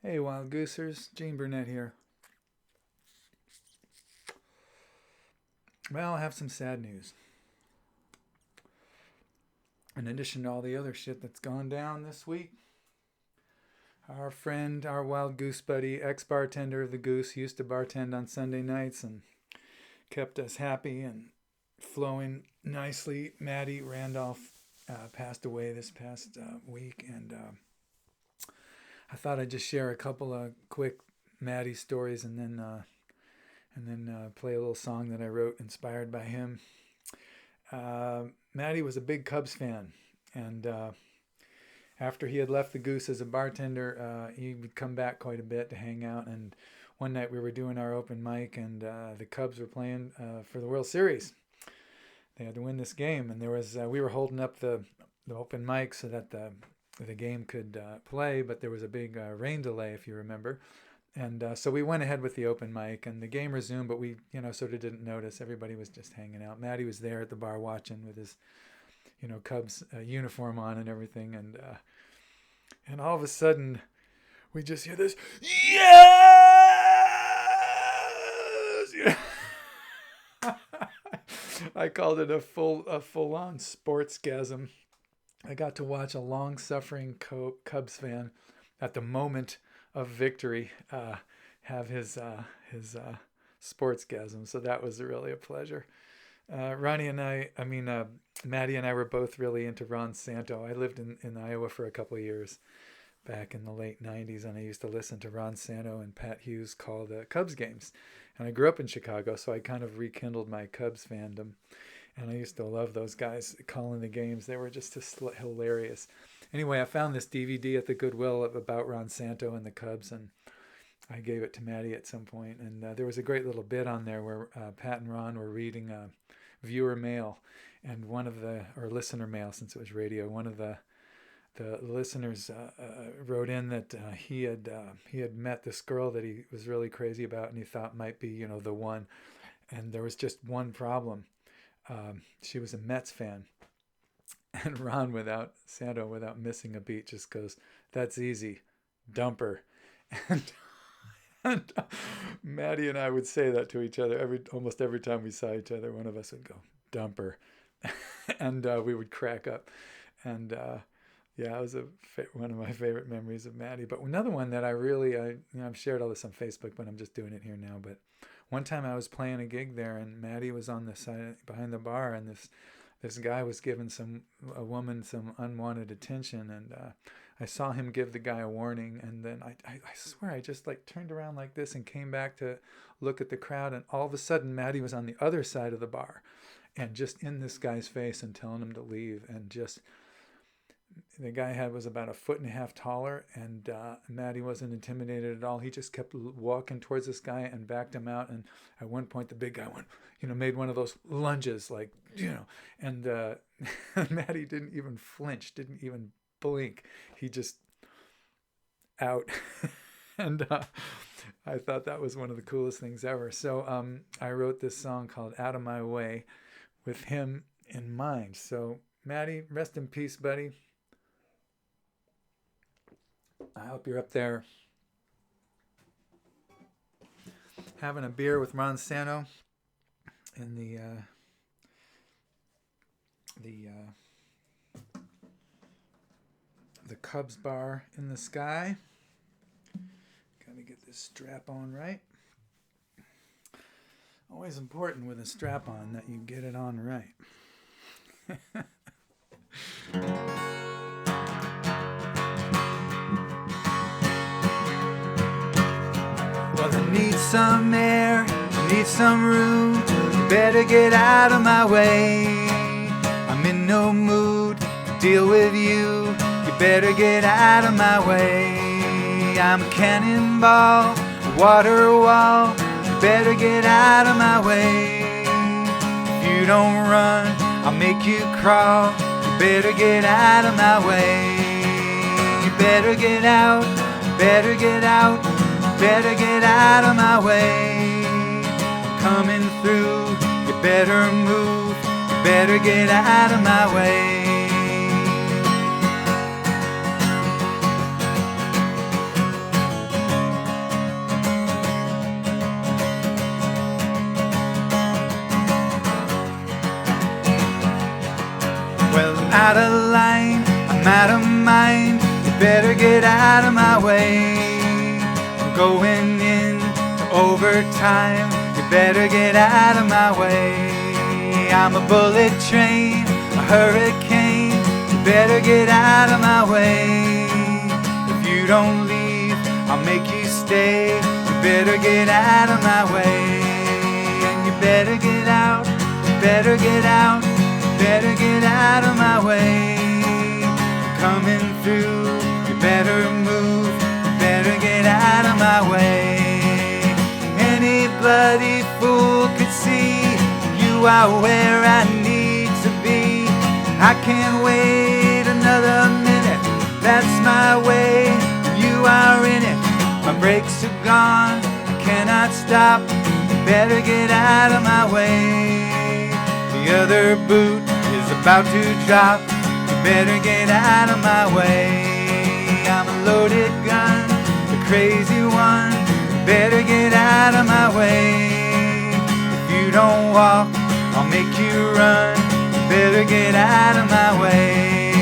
Hey, Wild Goosers, Burnett here. Well, I have some sad news. In addition to all the other shit that's gone down this week, our friend, our Wild Goose buddy, ex bartender of the Goose, used to bartend on Sunday nights and kept us happy and flowing nicely. Matty Randolph passed away this past week, and I thought I'd just share a couple of quick Matty stories and then play a little song that I wrote inspired by him. Matty was a big Cubs fan, and after he had left the Goose as a bartender, he would come back quite a bit to hang out. And one night we were doing our open mic, and the Cubs were playing for the World Series. They had to win this game, and there was we were holding up the open mic so that the game could play, but there was a big rain delay, if you remember. And so we went ahead with the open mic, and the game resumed, but we, sort of didn't notice. Everybody was just hanging out. Matty was there at the bar watching with his, Cubs uniform on and everything. And all of a sudden, we just hear this, yes! I called it a full-on sportsgasm. I got to watch a long-suffering Cubs fan at the moment of victory have his sportsgasm. So that was really a pleasure. Maddie and I were both really into Ron Santo. I lived in Iowa for a couple of years back in the late 90s, and I used to listen to Ron Santo and Pat Hughes call the Cubs games. And I grew up in Chicago, so I kind of rekindled my Cubs fandom. And I used to love those guys calling the games. They were just hilarious. Anyway, I found this DVD at the Goodwill about Ron Santo and the Cubs, and I gave it to Matty at some point. And there was a great little bit on there where Pat and Ron were reading viewer mail, and or listener mail, since it was radio, one of the listeners wrote in that he had met this girl that he was really crazy about, and he thought might be the one. And there was just one problem. She was a Mets fan. And Ron, without missing a beat, just goes, "That's easy, dumper." And Maddie and I would say that to each other almost every time we saw each other. One of us would go, "Dumper," and we would crack up. And yeah, it was one of my favorite memories of Maddie. But another one that I've shared all this on Facebook, but I'm just doing it here now. But one time I was playing a gig there, and Maddie was on the side behind the bar, and this guy was giving a woman some unwanted attention, and I saw him give the guy a warning, and then I swear I just turned around like this and came back to look at the crowd, and all of a sudden Maddie was on the other side of the bar, and just in this guy's face and telling him to leave, and just the guy was about 1.5 feet taller, and Maddie wasn't intimidated at all. He just kept walking towards this guy and backed him out. And at one point, the big guy made one of those lunges, and Maddie didn't even flinch, didn't even blink. He just out. And I thought that was one of the coolest things ever. So I wrote this song called "Out of My Way" with him in mind. So Maddie, rest in peace, buddy. I hope you're up there having a beer with Ron Santo in the Cubs bar in the sky. Gotta get this strap on right. Always important with a strap on that you get it on right. Well, I need some air, I need some room. You better get out of my way. I'm in no mood to deal with you. You better get out of my way. I'm a cannonball, a water wall. You better get out of my way. If you don't run, I'll make you crawl. You better get out of my way. You better get out, you better get out. Better get out of my way. I'm coming through. You better move. You better get out of my way. out of line, I'm out of mind. You better get out of my way. I'm going into overtime. You better get out of my way. I'm a bullet train, a hurricane. You better get out of my way. If you don't leave, I'll make you stay. You better get out of my way. And you better get out, you better get out, you better get out of my way. I'm coming through, you better move, you better get out of my way. Any bloody fool could see you are where I need to be. I can't wait another minute, that's my way. You are in it, my brakes are gone, I cannot stop. You better get out of my way. The other boot is about to drop. You better get out of my way. I'm a loaded gun, the crazy one. You better get out of my way. If you don't walk, I'll make you run. You better get out of my way.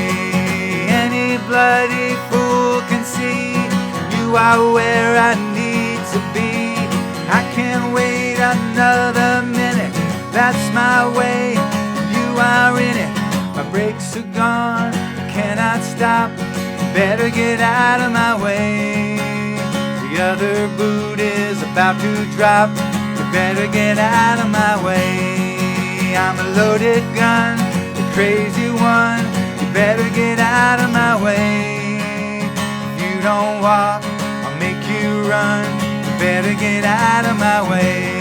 Any bloody fool can see you are where I need to be. I can't wait another minute, that's my way. You are in it, my brakes are gone, I cannot stop. You better get out of my way. The other boot is about to drop. You better get out of my way. I'm a loaded gun, the crazy one. You better get out of my way. If you don't walk, I'll make you run. You better get out of my way.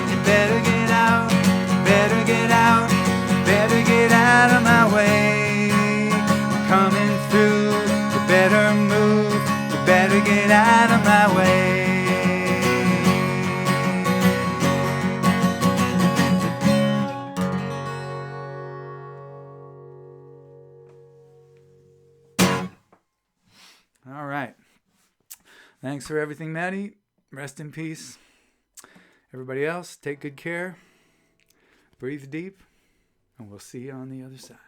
You better get out, you better get out, you better get out of my way. I'm coming through, you better move, you better get out of my way. All right. Thanks for everything, Matty. Rest in peace. Everybody else, take good care. Breathe deep, and we'll see you on the other side.